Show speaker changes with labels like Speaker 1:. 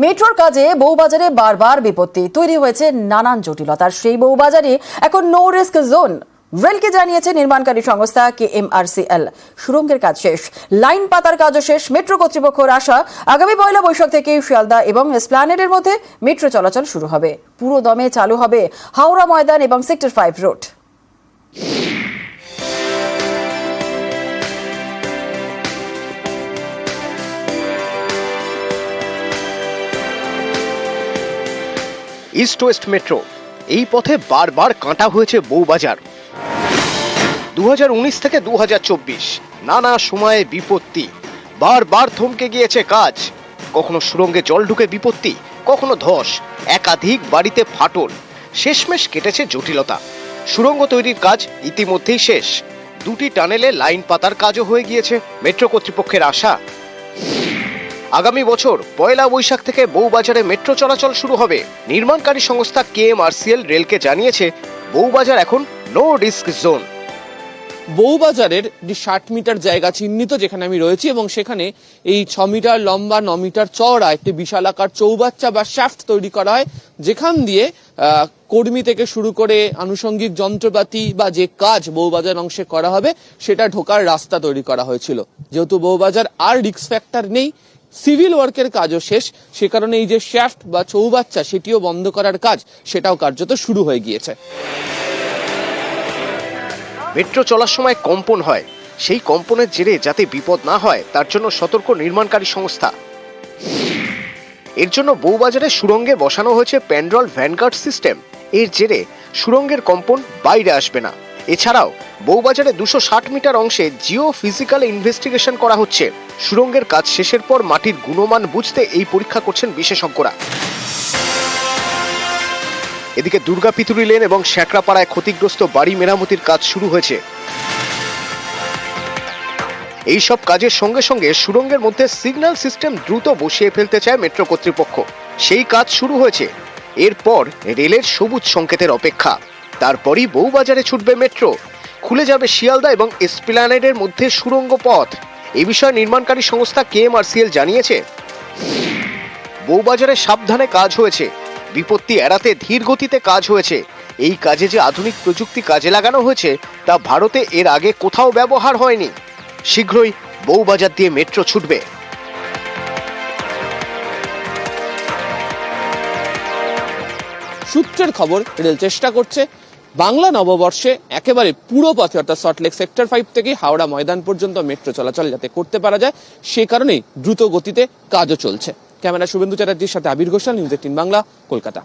Speaker 1: মেট্রোর কাজে বউবাজারে বারবার বিপত্তি তৈরি হয়েছে নানান জটিলতার সেই বউবাজারে এখন নো রিস্ক জোন। রেলকে জানিয়েছে নির্মাণকারী সংস্থা কেএমআরসিএল। সুড়ঙ্গের কাজ শেষ, লাইন পাতার কাজও শেষ। মেট্রো কর্তৃপক্ষের আশা আগামী 1 বৈশাখ থেকে শিয়ালদা এবং এসপ্ল্যানেডের মধ্যে মেট্রো চলাচল শুরু হবে। পুরো দমে চালু হবে হাওড়া ময়দান এবং sector 5 road.
Speaker 2: East West metro এই পথে বারবার কাঁটা হয়েছে বউবাজার। 2019 থেকে 2024 নানা সময়ে বিপত্তি, বারবার থমকে গিয়েছে কাজ। কখনো সুড়ঙ্গে জল ঢুকে বিপত্তি, কখনো ধস, একাধিক বাড়িতে ফাটল। শেষমেশ কেটেছে জটিলতা। সুড়ঙ্গ তৈরির কাজ ইতিমধ্যেই শেষ, 2টি টানেলে লাইন পাতার কাজও হয়ে গিয়েছে। মেট্রো কর্তৃপক্ষের আশা আগামী বছর 1 বৈশাখ থেকে বউবাজারে মেট্রো চলাচল শুরু হবে। নির্মাণকারী সংস্থা কেএমআরসিএল রেলকে জানিয়েছে বউবাজার এখন নো রিস্ক জোন।
Speaker 3: বউবাজারের 60 মিটার জায়গা চিহ্নিত যেখানে আমি রয়েছি, এবং সেখানে এই 6 মিটার লম্বা 9 মিটার চওড়া একটি বিশাল আকার চৌবাচ্চা বা শ্যাফট তৈরি করা হয়, যেখান দিয়ে কর্মী থেকে শুরু করে আনুষঙ্গিক যন্ত্রপাতি বা যে কাজ বউবাজার অংশে করা হবে সেটা ঢোকার রাস্তা তৈরি করা হয়েছিল। যেহেতু বউবাজার আর রিস্ক ফ্যাক্টর নেই, সিভিল ওয়ার্কের কাজও শেষ, সে কারণে এই যে শ্যাফট বা চৌবাচ্চা সেটিও বন্ধ করার কাজ সেটাও কার্যত শুরু হয়ে গিয়েছে।
Speaker 2: মেট্রো চলার সময় কম্পন হয়, সেই কম্পনের জেরে যাতে বিপদ না হয় তার জন্য সতর্ক নির্মাণকারী সংস্থা। এর জন্য বউবাজারে সুড়ঙ্গে বসানো হয়েছে প্যান্ড্রল ভ্যানগার্ড সিস্টেম। এর জেরে সুড়ঙ্গের কম্পন বাইরে আসবে না। এছাড়াও বউবাজারে 260 মিটার অংশে জিও ফিজিক্যাল ইনভেস্টিগেশন করা হচ্ছে। সুড়ঙ্গের কাজ শেষের পর মাটির গুণমান বুঝতে এই পরীক্ষা করছেন বিশেষজ্ঞরা। এদিকে দুর্গা পিতুরি লেন এবং শ্যাকরাপাড়ায় ক্ষতিগ্রস্ত বাড়ি মেরামতির কাজ শুরু হয়েছে। এই সব কাজের সঙ্গে সঙ্গে সুড়ঙ্গের মধ্যে সিগন্যাল সিস্টেম দ্রুত বসিয়ে ফেলতে চায় মেট্রো কর্তৃপক্ষ। সেই কাজ শুরু হয়েছে। এরপর রেলের সবুজ সংকেতের অপেক্ষা। তারপরই বউবাজারে ছুটবে মেট্রো। খুলে যাবে শিয়ালদা এবং এসপ্ল্যানেডের মধ্যে সুড়ঙ্গ পথ। এই বিষয়ে নির্মাণকারী সংস্থা কেএমআরসিএল জানিয়েছে বউবাজারে সাবধানে কাজ হয়েছে, বিপত্তি এড়াতে ধীর গতিতে কাজ হয়েছে। এই কাজে যে আধুনিক প্রযুক্তি কাজে লাগানো হয়েছে তা ভারতে এর আগে কোথাও ব্যবহার হয়নি। শীঘ্রই বউবাজার দিয়ে মেট্রো ছুটবে।
Speaker 3: সূত্রের খবর, রেল চেষ্টা করছে বাংলা নববর্ষে একেবারে পুরো পথে অর্থাৎ সল্টলেক সেক্টর 5 থেকে হাওড়া ময়দান পর্যন্ত মেট্রো চলাচল যাতে করতে পারা যায়, সে কারণেই দ্রুত গতিতে কাজও চলছে। ক্যামেরা শুভেন্দু চ্যাটার্জির সাথে আবির ঘোষাল, নিউজ 18 বাংলা, কলকাতা।